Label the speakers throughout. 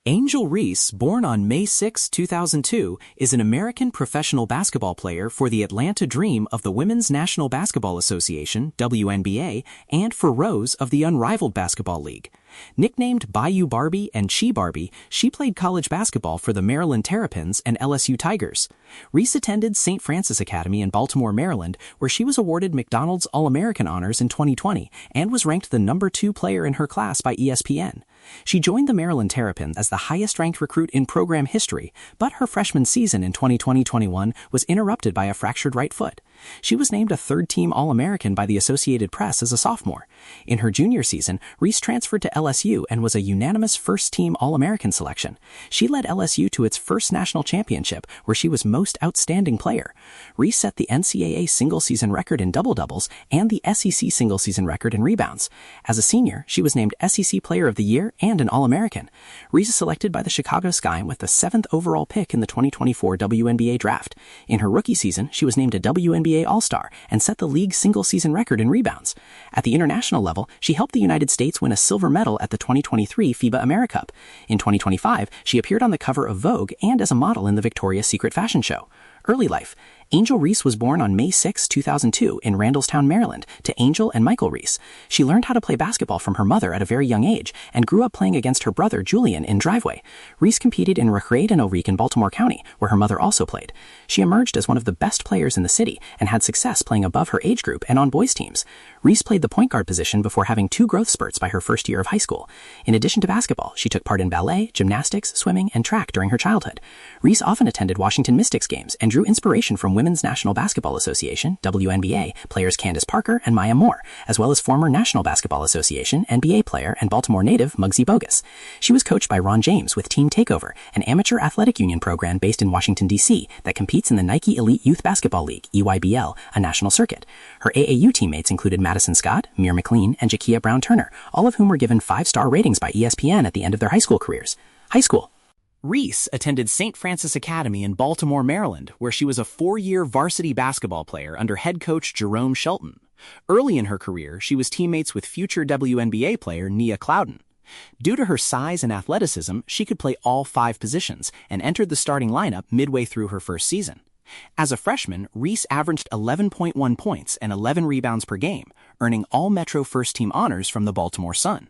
Speaker 1: Angel Reese, born on May 6, 2002, is an American professional basketball player for the Atlanta Dream of the Women's National Basketball Association, WNBA, and for Rose of the Unrivaled Basketball League. Nicknamed Bayou Barbie and Chi Barbie, she played college basketball for the Maryland Terrapins and LSU Tigers. Reese attended St. Francis Academy in Baltimore, Maryland, where she was awarded McDonald's All-American honors in 2020 and was ranked the number 2 player in her class by ESPN. She joined the Maryland Terrapins as the highest-ranked recruit in program history, but her freshman season in 2020-21 was interrupted by a fractured right foot. She was named a third-team All-American by the Associated Press as a sophomore. In her junior season, Reese transferred to LSU and was a unanimous first-team All-American selection. She led LSU to its first national championship, where she was Most Outstanding Player. Reese set the NCAA single-season record in double-doubles and the SEC single-season record in rebounds. As a senior, she was named SEC Player of the Year and an All-American. Reese is selected by the Chicago Sky with the 7th overall pick in the 2024 WNBA draft. In her rookie season, she was named a WNBA All-Star and set the league single-season record in rebounds. At the international level, she helped the United States win a silver medal at the 2023 FIBA AmeriCup. In 2025, she appeared on the cover of Vogue and as a model in the Victoria's Secret fashion show. Early life. Angel Reese was born on May 6, 2002 in Randallstown, Maryland, to Angel and Michael Reese. She learned how to play basketball from her mother at a very young age and grew up playing against her brother Julian in driveway. Reese competed in Recreate and O'Reek in Baltimore County, where her mother also played. She emerged as one of the best players in the city and had success playing above her age group and on boys' teams. Reese played the point guard position before having 2 growth spurts by her first year of high school. In addition to basketball, she took part in ballet, gymnastics, swimming, and track during her childhood. Reese often attended Washington Mystics games and drew inspiration from Women's National Basketball Association, WNBA, players Candace Parker and Maya Moore, as well as former National Basketball Association, NBA player and Baltimore native Muggsy Bogues. She was coached by Ron James with Team Takeover, an amateur athletic union program based in Washington, D.C. that competes in the Nike Elite Youth Basketball League, EYBL, a national circuit. Her AAU teammates included Madison Scott, Muir McLean, and Jakia Brown-Turner, all of whom were given 5-star ratings by ESPN at the end of their high school careers. High school. Reese attended St. Francis Academy in Baltimore, Maryland, where she was a 4-year varsity basketball player under head coach Jerome Shelton. Early in her career, she was teammates with future WNBA player Nia Clouden. Due to her size and athleticism, she could play all 5 positions and entered the starting lineup midway through her first season. As a freshman, Reese averaged 11.1 points and 11 rebounds per game, earning All-Metro First-Team honors from the Baltimore Sun.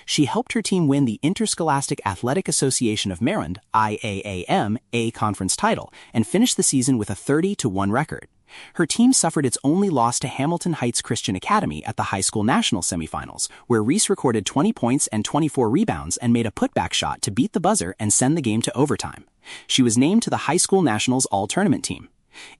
Speaker 1: She helped her team win the Interscholastic Athletic Association of Maryland (IAAM) A conference title and finished the season with a 30-1 record. Her team suffered its only loss to Hamilton Heights Christian Academy at the high school national semifinals, where Reese recorded 20 points and 24 rebounds and made a putback shot to beat the buzzer and send the game to overtime. She was named to the high school nationals all-tournament team.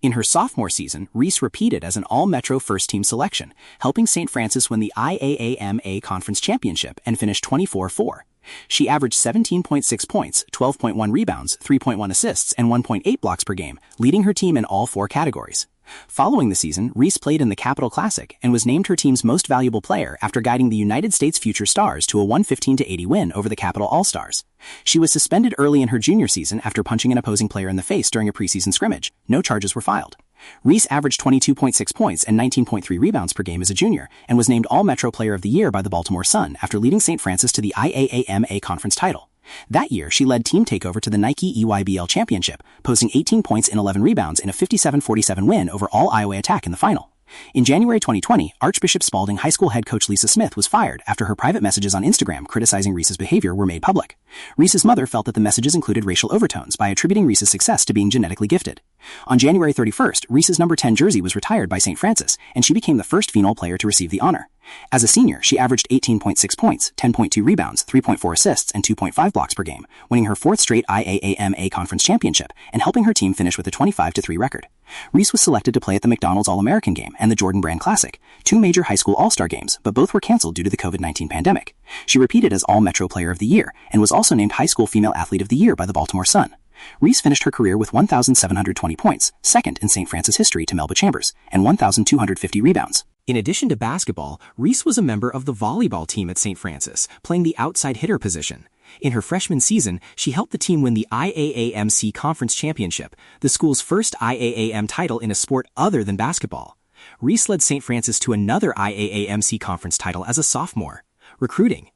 Speaker 1: In her sophomore season, Reese repeated as an All-Metro First-Team selection, helping St. Francis win the IAAM A Conference Championship and finish 24-4. She averaged 17.6 points, 12.1 rebounds, 3.1 assists, and 1.8 blocks per game, leading her team in all 4 categories. Following the season, Reese played in the Capital Classic and was named her team's most valuable player after guiding the United States Future Stars to a 115-80 win over the Capital All-Stars. She was suspended early in her junior season after punching an opposing player in the face during a preseason scrimmage. No charges were filed. Reese averaged 22.6 points and 19.3 rebounds per game as a junior and was named All-Metro Player of the Year by the Baltimore Sun after leading St. Francis to the IAAM A Conference title. That year, she led Team Takeover to the Nike EYBL Championship, posting 18 points and 11 rebounds in a 57-47 win over All Iowa Attack in the final. In January 2020, Archbishop Spalding High School head coach Lisa Smith was fired after her private messages on Instagram criticizing Reese's behavior were made public. Reese's mother felt that the messages included racial overtones by attributing Reese's success to being genetically gifted. On January 31st, Reese's number 10 jersey was retired by St. Francis, and she became the first female player to receive the honor. As a senior, she averaged 18.6 points, 10.2 rebounds, 3.4 assists, and 2.5 blocks per game, winning her 4th straight IAAM A Conference Championship and helping her team finish with a 25-3 record. Reese was selected to play at the McDonald's All-American Game and the Jordan Brand Classic, 2 major high school all-star games, but both were canceled due to the COVID-19 pandemic. She repeated as All-Metro Player of the Year and was also named High School Female Athlete of the Year by the Baltimore Sun. Reese finished her career with 1,720 points, second in St. Francis history to Melba Chambers, and 1,250 rebounds. In addition to basketball, Reese was a member of the volleyball team at St. Francis, playing the outside hitter position. In her freshman season, she helped the team win the IAAMC Conference Championship, the school's first IAAM title in a sport other than basketball. Reese led St. Francis to another IAAMC Conference title as a sophomore. Recruiting.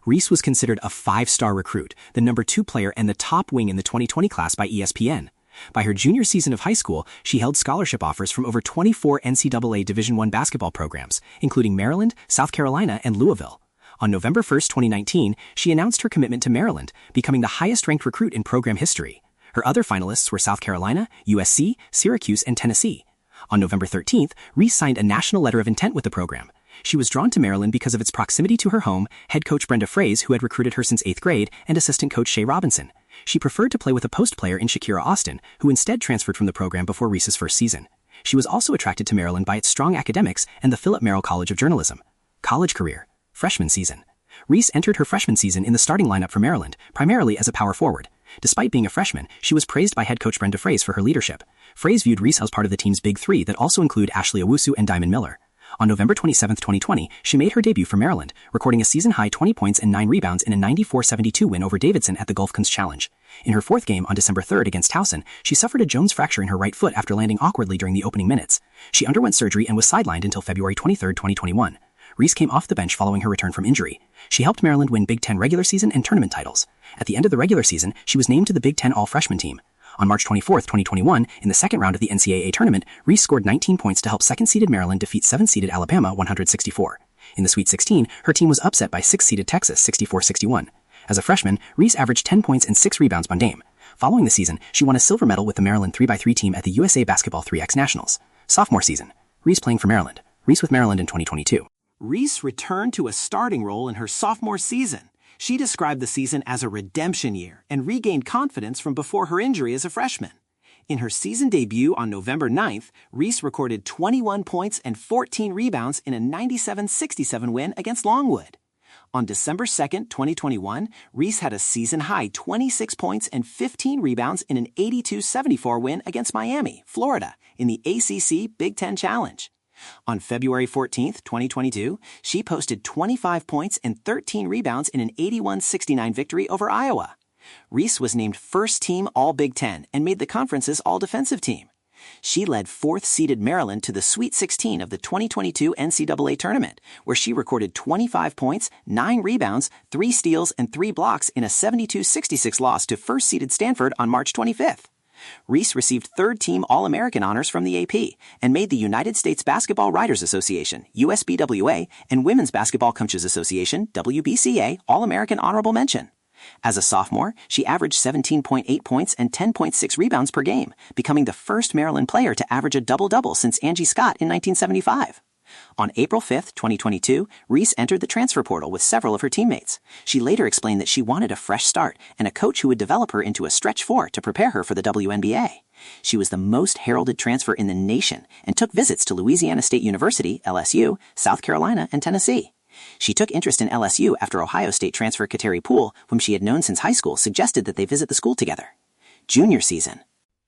Speaker 1: Reese was considered a five-star recruit, the number 2 player and the top wing in the 2020 class by ESPN. By her junior season of high school, she held scholarship offers from over 24 NCAA Division I basketball programs, including Maryland, South Carolina, and Louisville. On November 1, 2019, she announced her commitment to Maryland, becoming the highest-ranked recruit in program history. Her other finalists were South Carolina, USC, Syracuse, and Tennessee. On November 13th, Reese signed a national letter of intent with the program. She was drawn to Maryland because of its proximity to her home, head coach Brenda Frase, who had recruited her since 8th grade, and assistant coach Shea Robinson. She preferred to play with a post player in Shakira Austin, who instead transferred from the program before Reese's first season. She was also attracted to Maryland by its strong academics and the Philip Merrill College of Journalism. College career. Freshman season. Reese entered her freshman season in the starting lineup for Maryland, primarily as a power forward. Despite being a freshman, she was praised by head coach Brenda Frase for her leadership. Frase viewed Reese as part of the team's Big Three that also include Ashley Owusu and Diamond Miller. On November 27, 2020, she made her debut for Maryland, recording a season-high 20 points and 9 rebounds in a 94-72 win over Davidson at the Gulf Coast Challenge. In her fourth game on December 3 against Towson, she suffered a Jones fracture in her right foot after landing awkwardly during the opening minutes. She underwent surgery and was sidelined until February 23, 2021. Reese came off the bench following her return from injury. She helped Maryland win Big Ten regular season and tournament titles. At the end of the regular season, she was named to the Big Ten All-Freshman team. On March 24, 2021, in the second round of the NCAA tournament, Reese scored 19 points to help second-seeded Maryland defeat 7th-seeded Alabama 164. In the Sweet 16, her team was upset by 6th-seeded Texas 64-61. As a freshman, Reese averaged 10 points and 6 rebounds per game. Following the season, she won a silver medal with the Maryland 3x3 team at the USA Basketball 3x Nationals. Sophomore season. Reese playing for Maryland. Reese with Maryland in 2022.
Speaker 2: Reese returned to a starting role in her sophomore season. She described the season as a redemption year and regained confidence from before her injury as a freshman. In her season debut on November 9th, Reese recorded 21 points and 14 rebounds in a 97-67 win against Longwood. On December 2nd, 2021, Reese had a season-high 26 points and 15 rebounds in an 82-74 win against Miami, Florida, in the ACC Big Ten Challenge. On February 14, 2022, she posted 25 points and 13 rebounds in an 81-69 victory over Iowa. Reese was named first-team All-Big Ten and made the conference's All-Defensive Team. She led 4th-seeded Maryland to the Sweet 16 of the 2022 NCAA tournament, where she recorded 25 points, 9 rebounds, 3 steals, and 3 blocks in a 72-66 loss to first-seeded Stanford on March 25th. Reese received third-team All-American honors from the AP and made the United States Basketball Writers Association, USBWA, and Women's Basketball Coaches Association, WBCA, All-American Honorable Mention. As a sophomore, she averaged 17.8 points and 10.6 rebounds per game, becoming the first Maryland player to average a double-double since Angie Scott in 1975. On April 5, 2022, Reese entered the transfer portal with several of her teammates. She later explained that she wanted a fresh start and a coach who would develop her into a stretch four to prepare her for the WNBA. She was the most heralded transfer in the nation and took visits to Louisiana State University, LSU, South Carolina, and Tennessee. She took interest in LSU after Ohio State transfer Kateri Poole, whom she had known since high school, suggested that they visit the school together. Junior season.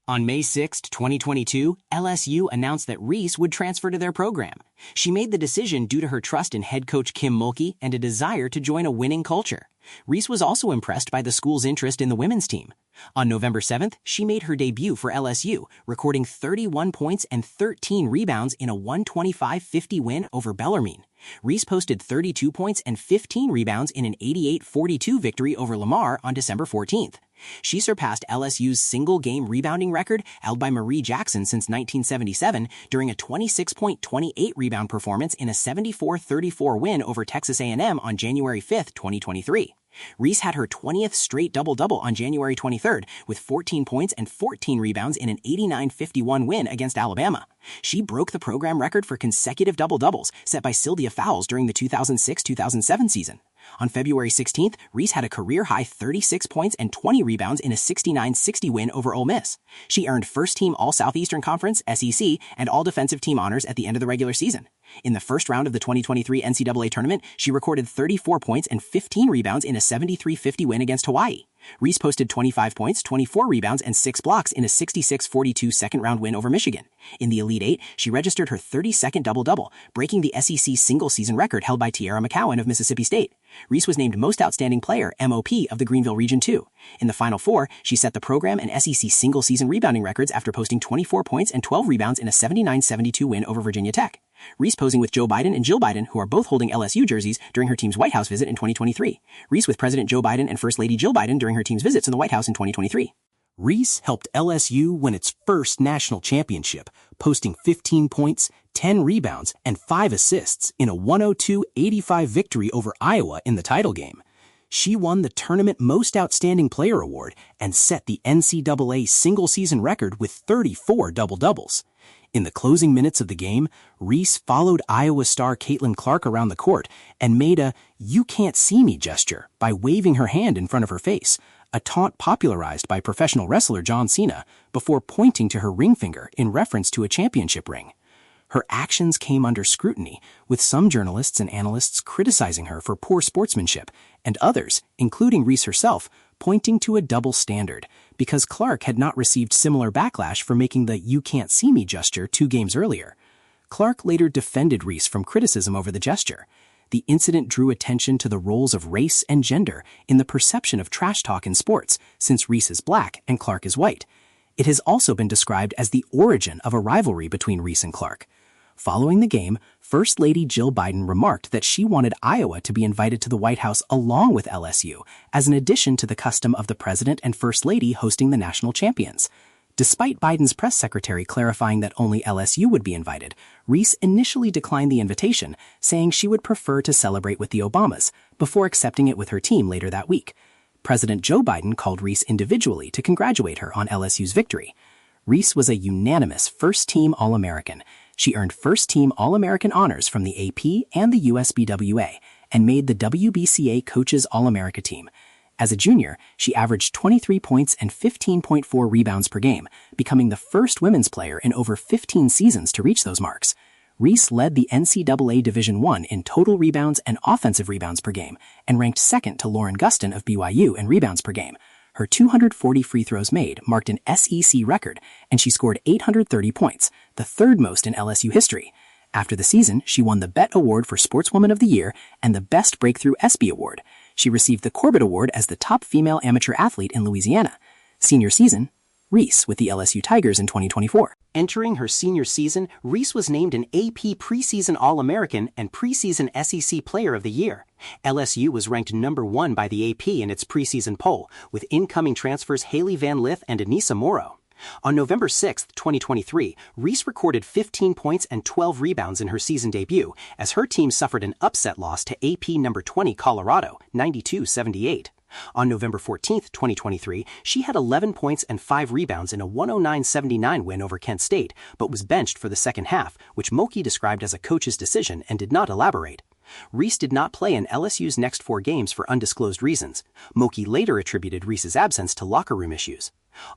Speaker 1: On May 6, 2022, LSU announced that Reese would transfer to their program. She made the decision due to her trust in head coach Kim Mulkey and a desire to join a winning culture. Reese was also impressed by the school's interest in the women's team. On November 7th, she made her debut for LSU, recording 31 points and 13 rebounds in a 125-50 win over Bellarmine. Reese posted 32 points and 15 rebounds in an 88-42 victory over Lamar on December 14th. She surpassed LSU's single-game rebounding record held by Marie Jackson since 1977 during a 26.28 rebound performance in a 74-34 win over Texas A&M on January 5, 2023. Reese had her 20th straight double-double on January 23rd with 14 points and 14 rebounds in an 89-51 win against Alabama. She broke the program record for consecutive double-doubles set by Sylvia Fowles during the 2006-2007 season. On February 16th, Reese had a career-high 36 points and 20 rebounds in a 69-60 win over Ole Miss. She earned first-team All-Southeastern Conference, SEC, and All-Defensive Team honors at the end of the regular season. In the first round of the 2023 NCAA tournament, she recorded 34 points and 15 rebounds in a 73-50 win against Hawaii. Reese posted 25 points, 24 rebounds, and 6 blocks in a 66-42 second-round win over Michigan. In the Elite Eight, she registered her 32nd double-double, breaking the SEC single-season record held by Tiara McCowan of Mississippi State. Reese was named Most Outstanding Player, MOP, of the Greenville Region 2. In the Final Four, she set the program and SEC single-season rebounding records after posting 24 points and 12 rebounds in a 79-72 win over Virginia Tech.
Speaker 2: Reese posing with Joe Biden and Jill Biden, who are both holding LSU jerseys during her team's White House visit in 2023. Reese with President Joe Biden and First Lady Jill Biden during her team's visits in the White House in 2023.
Speaker 1: Reese helped LSU win its first national championship, posting 15 points, 10 rebounds, and 5 assists in a 102-85 victory over Iowa in the title game. She won the Tournament Most Outstanding Player Award and set the NCAA single-season record with 34 double-doubles. In the closing minutes of the game, Reese followed Iowa star Caitlin Clark around the court and made a "you can't see me" gesture by waving her hand in front of her face, a taunt popularized by professional wrestler John Cena, before pointing to her ring finger in reference to a championship ring. Her actions came under scrutiny, with some journalists and analysts criticizing her for poor sportsmanship, and others, including Reese herself, pointing to a double standard, because Clark had not received similar backlash for making the "you can't see me" gesture 2 games earlier. Clark later defended Reese from criticism over the gesture. The incident drew attention to the roles of race and gender in the perception of trash talk in sports, since Reese is black and Clark is white. It has also been described as the origin of a rivalry between Reese and Clark. Following the game, First Lady Jill Biden remarked that she wanted Iowa to be invited to the White House along with LSU, as an addition to the custom of the President and First Lady hosting the national champions. Despite Biden's press secretary clarifying that only LSU would be invited, Reese initially declined the invitation, saying she would prefer to celebrate with the Obamas, before accepting it with her team later that week. President Joe Biden called Reese individually to congratulate her on LSU's victory. Reese was a unanimous first-team All-American. She earned first-team All-American honors from the AP and the USBWA, and made the WBCA Coaches All-America team. As a junior, she averaged 23 points and 15.4 rebounds per game, becoming the first women's player in over 15 seasons to reach those marks. Reese led the NCAA Division I in total rebounds and offensive rebounds per game, and ranked second to Lauren Gustin of BYU in rebounds per game. Her 240 free throws made marked an SEC record, and she scored 830 points, the third most in LSU history. After the season, she won the BET Award for Sportswoman of the Year and the Best Breakthrough ESPY Award. She received the Corbett Award as the top female amateur athlete in Louisiana. Senior season, Reese with the LSU Tigers in 2024. Entering her senior season, Reese was named an AP Preseason All-American and Preseason SEC Player of the Year. LSU was ranked number 1 by the AP in its preseason poll, with incoming transfers Haley Van Lith and Anissa Morrow. On November 6, 2023, Reese recorded 15 points and 12 rebounds in her season debut, as her team suffered an upset loss to AP number 20 Colorado, 92-78. On November 14, 2023, she had 11 points and 5 rebounds in a 109-79 win over Kent State, but was benched for the second half, which Mulkey described as a coach's decision and did not elaborate. Reese did not play in LSU's next 4 games for undisclosed reasons. Mulkey later attributed Reese's absence to locker room issues.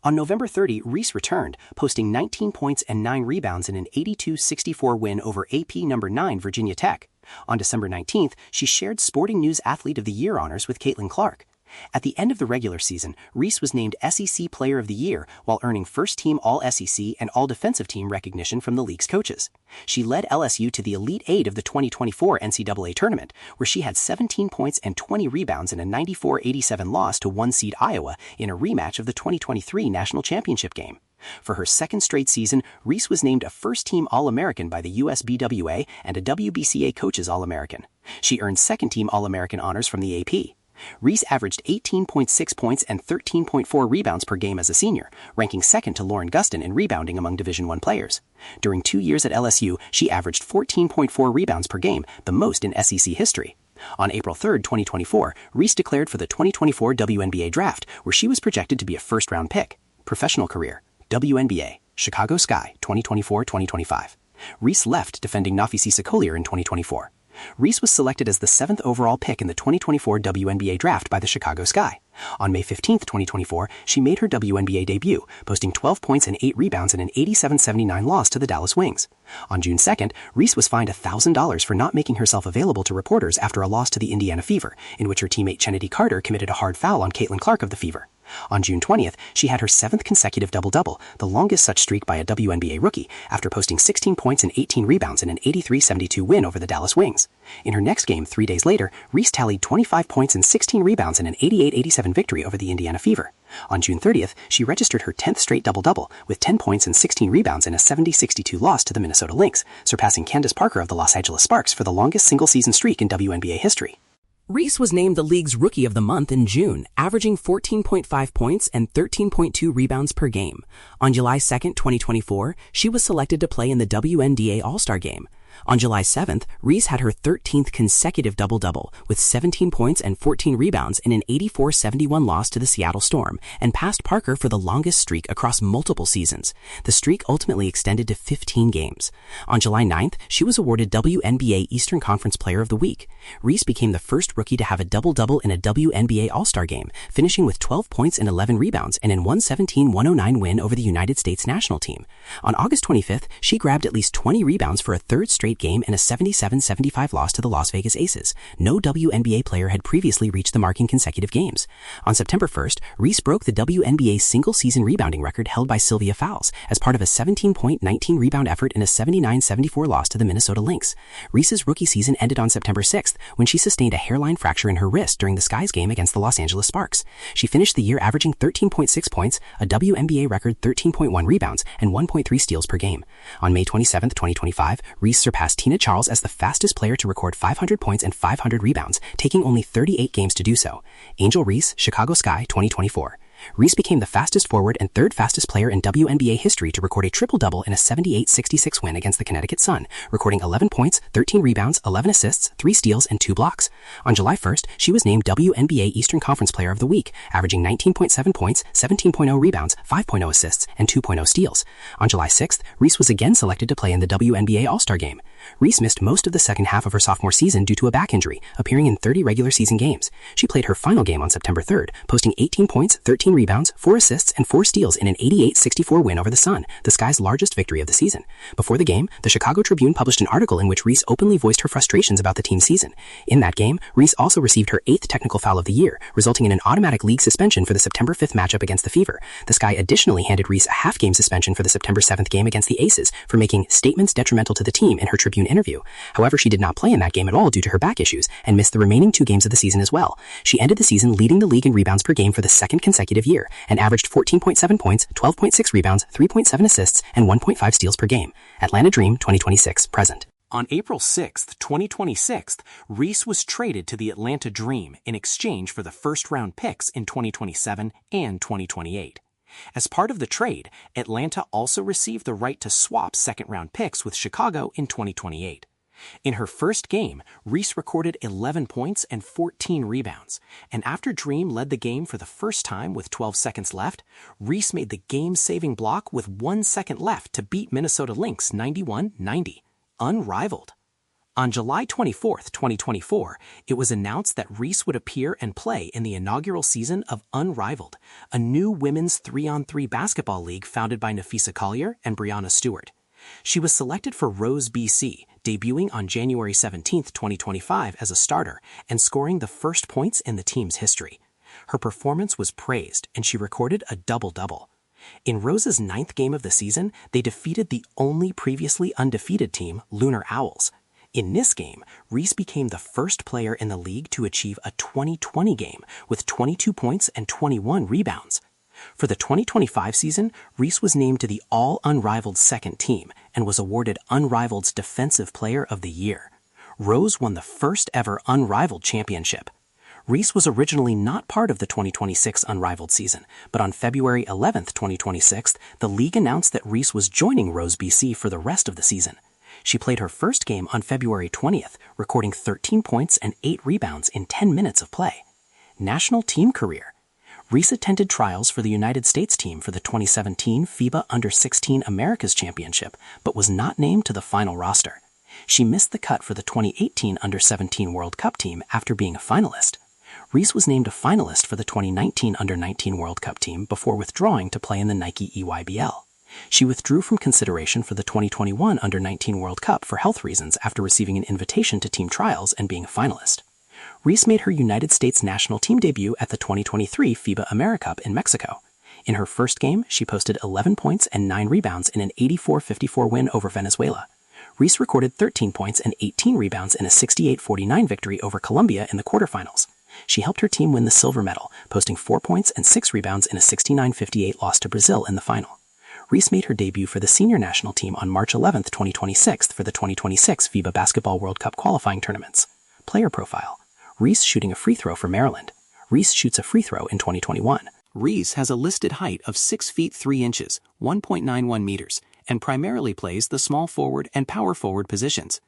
Speaker 1: On November 30, Reese returned, posting 19 points and 9 rebounds in an 82-64 win over AP number 9 Virginia Tech. On December 19th, she shared Sporting News Athlete of the Year honors with Caitlin Clark. At the end of the regular season, Reese was named SEC Player of the Year while earning first-team All-SEC and All-Defensive Team recognition from the league's coaches. She led LSU to the Elite 8 of the 2024 NCAA tournament, where she had 17 points and 20 rebounds in a 94-87 loss to 1-seed Iowa in a rematch of the 2023 National Championship game. For her second straight season, Reese was named a first-team All-American by the USBWA and a WBCA Coaches All-American. She earned second-team All-American honors from the AP. Reese averaged 18.6 points and 13.4 rebounds per game as a senior, ranking second to Lauren Gustin in rebounding among Division I players. During 2 years at LSU, she averaged 14.4 rebounds per game, the most in SEC history. On April 3, 2024, Reese declared for the 2024 WNBA draft, where she was projected to be a first-round pick. Professional career, WNBA, Chicago Sky, 2024-2025. Reese left defending Nafisi Collier in 2024. Reese was selected as the 7th overall pick in the 2024 WNBA draft by the Chicago Sky. On May 15, 2024, she made her WNBA debut, posting 12 points and 8 rebounds in an 87-79 loss to the Dallas Wings. On June 2nd, Reese was fined $1,000 for not making herself available to reporters after a loss to the Indiana Fever, in which her teammate Chennedy Carter committed a hard foul on Caitlin Clark of the Fever. On June 20th, she had her 7th consecutive double-double, the longest such streak by a WNBA rookie, after posting 16 points and 18 rebounds in an 83-72 win over the Dallas Wings. In her next game, 3 days later, Reese tallied 25 points and 16 rebounds in an 88-87 victory over the Indiana Fever. On June 30th, she registered her 10th straight double-double, with 10 points and 16 rebounds in a 70-62 loss to the Minnesota Lynx, surpassing Candace Parker of the Los Angeles Sparks for the longest single-season streak in WNBA history. Reese was named the league's Rookie of the Month in June, averaging 14.5 points and 13.2 rebounds per game. On July 2, 2024, she was selected to play in the WNBA All-Star Game. On July 7th, Reese had her 13th consecutive double-double, with 17 points and 14 rebounds in an 84-71 loss to the Seattle Storm, and passed Parker for the longest streak across multiple seasons. The streak ultimately extended to 15 games. On July 9th, she was awarded WNBA Eastern Conference Player of the Week. Reese became the first rookie to have a double-double in a WNBA All-Star Game, finishing with 12 points and 11 rebounds in an 117-109 win over the United States national team. On August 25th, she grabbed at least 20 rebounds for a third straight game in a 77-75 loss to the Las Vegas Aces. No WNBA player had previously reached the mark in consecutive games. On September 1st, Reese broke the WNBA single-season rebounding record held by Sylvia Fowles as part of a 17-point, 19-rebound effort in a 79-74 loss to the Minnesota Lynx. Reese's rookie season ended on September 6th when she sustained a hairline fracture in her wrist during the Skies game against the Los Angeles Sparks. She finished the year averaging 13.6 points, a WNBA record 13.1 rebounds, and 1.3 steals per game. On May 27, 2025, Reese surpassed Tina Charles as the fastest player to record 500 points and 500 rebounds, taking only 38 games to do so. Angel Reese, Chicago Sky, 2024. Reese became the fastest forward and third fastest player in WNBA history to record a triple-double in a 78-66 win against the Connecticut Sun, recording 11 points, 13 rebounds, 11 assists, 3 steals, and 2 blocks. On July 1st, she was named WNBA Eastern Conference Player of the Week, averaging 19.7 points, 17.0 rebounds, 5.0 assists, and 2.0 steals. On July 6th, Reese was again selected to play in the WNBA All-Star Game. Reese missed most of the second half of her sophomore season due to a back injury, appearing in 30 regular season games. She played her final game on September 3rd, posting 18 points, 13 rebounds, 4 assists, and 4 steals in an 88-64 win over the Sun, the Sky's largest victory of the season. Before the game, the Chicago Tribune published an article in which Reese openly voiced her frustrations about the team's season. In that game, Reese also received her 8th technical foul of the year, resulting in an automatic league suspension for the September 5th matchup against the Fever. The Sky additionally handed Reese a half-game suspension for the September 7th game against the Aces for making statements detrimental to the team in her Tribune interview. However, she did not play in that game at all due to her back issues and missed the remaining 2 games of the season as well. She ended the season leading the league in rebounds per game for the second consecutive year and averaged 14.7 points, 12.6 rebounds, 3.7 assists, and 1.5 steals per game. Atlanta Dream 2026 present.
Speaker 2: On April 6, 2026, Reese was traded to the Atlanta Dream in exchange for the first-round picks in 2027 and 2028. As part of the trade, Atlanta also received the right to swap second-round picks with Chicago in 2028. In her first game, Reese recorded 11 points and 14 rebounds, and after Dream led the game for the first time with 12 seconds left, Reese made the game-saving block with 1 second left to beat Minnesota Lynx 91-90. Unrivaled. On July 24, 2024, it was announced that Reese would appear and play in the inaugural season of Unrivaled, a new women's 3-on-3 basketball league founded by Nafisa Collier and Brianna Stewart. She was selected for Rose, BC, debuting on January 17, 2025 as a starter and scoring the first points in the team's history. Her performance was praised and she recorded a double-double. In Rose's 9th game of the season, they defeated the only previously undefeated team, Lunar Owls. In this game, Reese became the first player in the league to achieve a 20-20 game with 22 points and 21 rebounds. For the 2025 season, Reese was named to the All-Unrivaled second team and was awarded Unrivaled's Defensive Player of the Year. Rose won the first ever Unrivaled championship. Reese was originally not part of the 2026 Unrivaled season, but on February 11, 2026, the league announced that Reese was joining Rose BC for the rest of the season. She played her first game on February 20th, recording 13 points and 8 rebounds in 10 minutes of play. National team career. Reese attended trials for the United States team for the 2017 FIBA Under-16 Americas Championship, but was not named to the final roster. She missed the cut for the 2018 Under-17 World Cup team after being a finalist. Reese was named a finalist for the 2019 Under-19 World Cup team before withdrawing to play in the Nike EYBL. She withdrew from consideration for the 2021 Under-19 World Cup for health reasons after receiving an invitation to team trials and being a finalist.
Speaker 1: Reese made her United States national team debut at the 2023 FIBA AmeriCup in Mexico. In her first game, she posted 11 points and 9 rebounds in an 84-54 win over Venezuela. Reese recorded 13 points and 18 rebounds in a 68-49 victory over Colombia in the quarterfinals. She helped her team win the silver medal, posting 4 points and 6 rebounds in a 69-58 loss to Brazil in the final. Reese made her debut for the senior national team on March 11, 2026 for the 2026 FIBA Basketball World Cup qualifying tournaments. Player profile. Reese shooting a free throw for Maryland. Reese shoots a free throw in 2021.
Speaker 2: Reese has a listed height of 6 feet 3 inches, 1.91 meters, and primarily plays the small forward and power forward positions.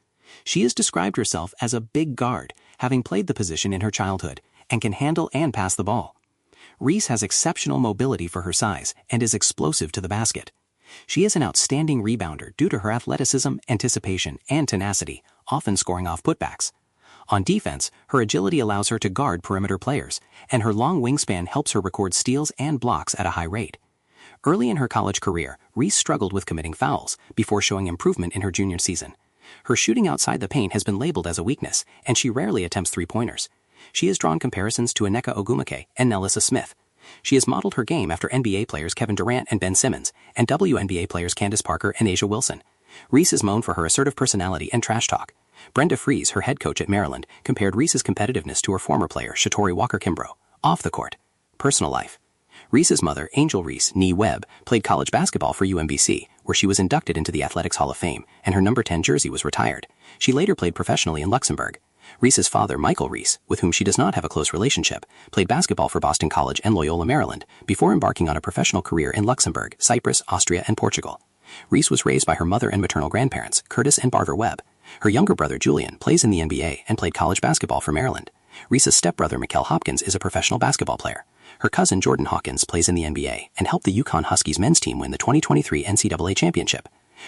Speaker 2: She has described herself as a big guard, having played the position in her childhood, and can handle and pass the ball. Reese has exceptional mobility for her size and is explosive to the basket. She is an outstanding rebounder due to her athleticism, anticipation, and tenacity, often scoring off putbacks. On defense, her agility allows her to guard perimeter players, and her long wingspan helps her record steals and blocks at a high rate. Early in her college career, Reese struggled with committing fouls before showing improvement in her junior season. Her shooting outside the paint has been labeled as a weakness, and she rarely attempts three-pointers. She has drawn comparisons to Nneka Ogwumike and Nelissa Smith. She has modeled her game after NBA players Kevin Durant and Ben Simmons, and WNBA players Candace Parker and A'ja Wilson. Reese is known for her assertive personality and trash talk. Brenda Fries, her head coach at Maryland, compared Reese's competitiveness to her former player, Shatori Walker-Kimbrough. Off the court. Personal life. Reese's mother, Angel Reese, nee Webb, played college basketball for UMBC, where she was inducted into the Athletics Hall of Fame, and her number 10 jersey was retired. She later played professionally in Luxembourg. Reese's father, Michael Reese, with whom she does not have a close relationship, played basketball for Boston College and Loyola, Maryland, before embarking on a professional career in Luxembourg, Cyprus, Austria, and Portugal. Reese was raised by her mother and maternal grandparents, Curtis and Barbara Webb. Her younger brother, Julian, plays in the NBA and played college basketball for Maryland. Reese's stepbrother, Mikel Hopkins, is a professional basketball player. Her cousin, Jordan Hawkins, plays in the NBA and helped the Yukon Huskies men's team win the 2023 NCAA championship.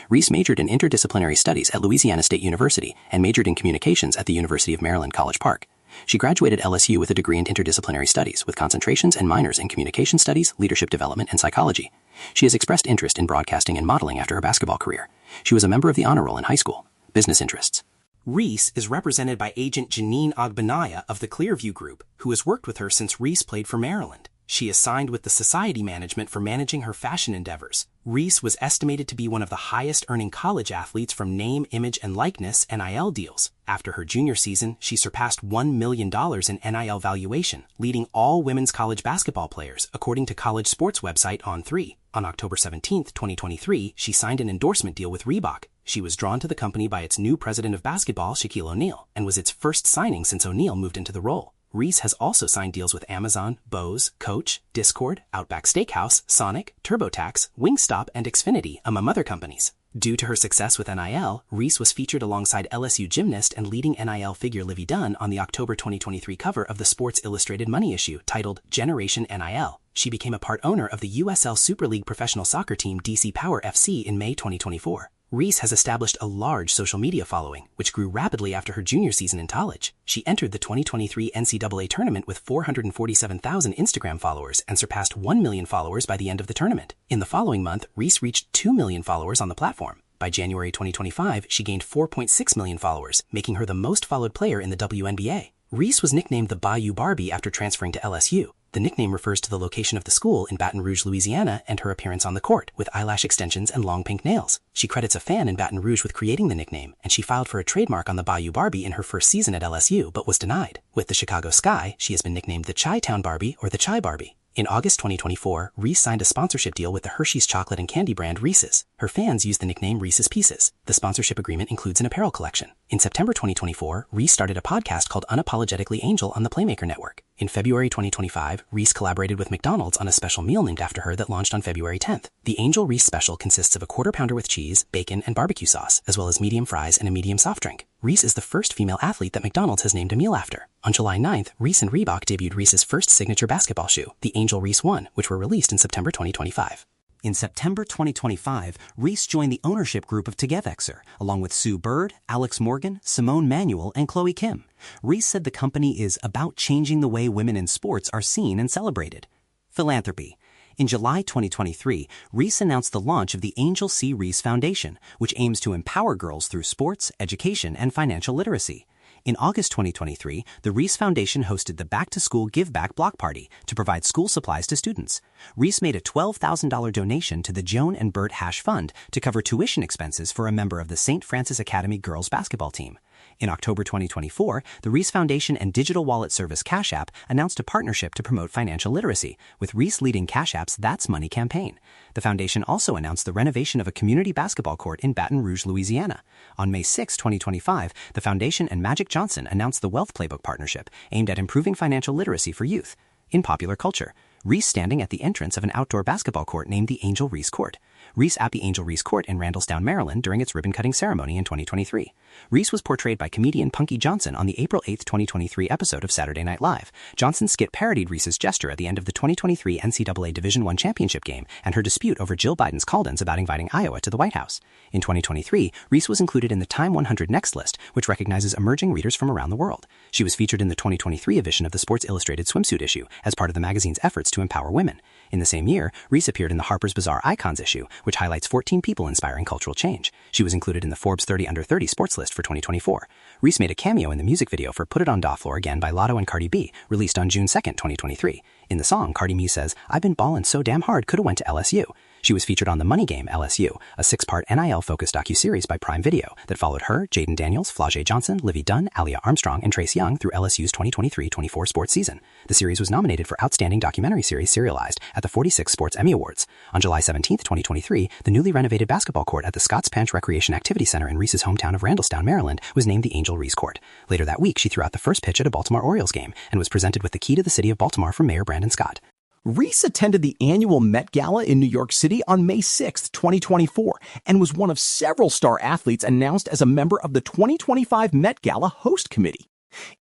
Speaker 2: Reese majored in interdisciplinary studies at Louisiana State University and majored in communications at the University of Maryland, College Park. She graduated LSU with a degree in interdisciplinary studies with concentrations and minors in communication studies, leadership development, and psychology. She has expressed interest in broadcasting and modeling after her basketball career. She was a member of the honor roll in high school. Business interests. Reese is represented by agent Janine Agbanaya of the Clearview Group, who has worked with her since Reese played for Maryland. She is signed with the Society Management for managing her fashion endeavors. Reese was estimated to be one of the highest-earning college athletes from name, image, and likeness (NIL) deals. After her junior season, she surpassed $1 million in NIL valuation, leading all women's college basketball players, according to college sports website On3. On October 17, 2023, she signed an endorsement deal with Reebok. She was drawn to the company by its new president of basketball, Shaquille O'Neal, and was its first signing since O'Neal moved into the role. Reese has also signed deals with Amazon, Bose, Coach, Discord, Outback Steakhouse, Sonic, TurboTax, Wingstop, and Xfinity, among other companies. Due to her success with NIL, Reese was featured alongside LSU gymnast and leading NIL figure Livy Dunn on the October 2023 cover of the Sports Illustrated Money issue titled Generation NIL. She became a part owner of the USL Super League professional soccer team DC Power FC in May 2024. Reese has established a large social media following, which grew rapidly after her junior season in college. She entered the 2023 NCAA tournament with 447,000 Instagram followers and surpassed 1 million followers by the end of the tournament. In the following month, Reese reached 2 million followers on the platform. By January 2025, she gained 4.6 million followers, making her the most followed player in the WNBA. Reese was nicknamed the Bayou Barbie after transferring to LSU. The nickname refers to the location of the school in Baton Rouge, Louisiana, and her appearance on the court, with eyelash extensions and long pink nails. She credits a fan in Baton Rouge with creating the nickname, and she filed for a trademark on the Bayou Barbie in her first season at LSU, but was denied. With the Chicago Sky, she has been nicknamed the Chi-Town Barbie or the Chi Barbie. In August 2024, Reese signed a sponsorship deal with the Hershey's chocolate and candy brand Reese's. Her fans use the nickname Reese's Pieces. The sponsorship agreement includes an apparel collection. In September 2024, Reese started a podcast called Unapologetically Angel on the Playmaker Network. In February 2025, Reese collaborated with McDonald's on a special meal named after her that launched on February 10th. The Angel Reese special consists of a quarter pounder with cheese, bacon, and barbecue sauce, as well as medium fries and a medium soft drink. Reese is the first female athlete that McDonald's has named a meal after. On July 9th, Reese and Reebok debuted Reese's first signature basketball shoe, the Angel Reese 1, which were released in September 2025. In September 2025, Reese joined the ownership group of Togethexer, along with Sue Bird, Alex Morgan, Simone Manuel, and Chloe Kim. Reese said the company is about changing the way women in sports are seen and celebrated. Philanthropy. In July 2023, Reese announced the launch of the Angel C. Reese Foundation, which aims to empower girls through sports, education, and financial literacy. In August 2023, the Reese Foundation hosted the Back to School Give Back Block Party to provide school supplies to students. Reese made a $12,000 donation to the Joan and Bert Hash Fund to cover tuition expenses for a member of the St. Francis Academy girls basketball team. In October 2024, the Reese Foundation and digital wallet service Cash App announced a partnership to promote financial literacy, with Reese leading Cash App's That's Money campaign. The foundation also announced the renovation of a community basketball court in Baton Rouge, Louisiana. On May 6, 2025, the foundation and Magic Johnson announced the Wealth Playbook partnership aimed at improving financial literacy for youth. In popular culture, Reese standing at the entrance of an outdoor basketball court named the Angel Reese Court. Reese at the Angel Reese Court in Randallstown, Maryland during its ribbon-cutting ceremony in 2023. Reese was portrayed by comedian Punky Johnson on the April 8, 2023 episode of Saturday Night Live. Johnson's skit parodied Reese's gesture at the end of the 2023 NCAA Division I championship game and her dispute over Jill Biden's call-ins about inviting Iowa to the White House. In 2023, Reese was included in the Time 100 Next list, which recognizes emerging readers from around the world. She was featured in the 2023 edition of the Sports Illustrated swimsuit issue as part of the magazine's efforts to empower women. In the same year, Reese appeared in the Harper's Bazaar Icons issue, which highlights 14 people inspiring cultural change. She was included in the Forbes 30 Under 30 sports list for 2024. Reese made a cameo in the music video for Put It On Da Floor Again by Lotto and Cardi B, released on June 2, 2023. In the song, Cardi B says, "I've been ballin' so damn hard, coulda went to LSU." She was featured on The Money Game, LSU, a 6-part NIL-focused docuseries by Prime Video that followed her, Jaden Daniels, Flau'jae Johnson, Livy Dunn, Alia Armstrong, and Trace Young through LSU's 2023-24 sports season. The series was nominated for Outstanding Documentary Series Serialized at the 46 Sports Emmy Awards. On July 17, 2023, the newly renovated basketball court at the Scotts Panch Recreation Activity Center in Reese's hometown of Randallstown, Maryland, was named the Angel Reese Court. Later that week, she threw out the first pitch at a Baltimore Orioles game and was presented with the key to the city of Baltimore from Mayor Brandon Scott.
Speaker 3: Reese attended the annual Met Gala in New York City on May 6, 2024, and was one of several star athletes announced as a member of the 2025 Met Gala host committee.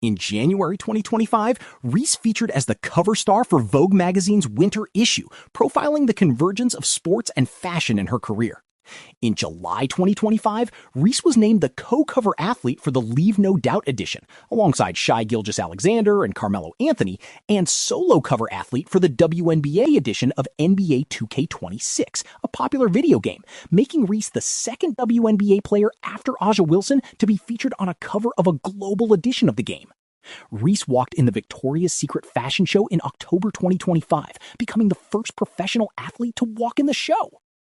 Speaker 3: In January 2025, Reese featured as the cover star for Vogue magazine's winter issue, profiling the convergence of sports and fashion in her career. In July 2025, Reese was named the co-cover athlete for the Leave No Doubt edition, alongside Shai Gilgeous-Alexander and Carmelo Anthony, and solo cover athlete for the WNBA edition of NBA 2K26, a popular video game, making Reese the second WNBA player after Aja Wilson to be featured on a cover of a global edition of the game. Reese walked in the Victoria's Secret fashion show in October 2025, becoming the first professional athlete to walk in the show.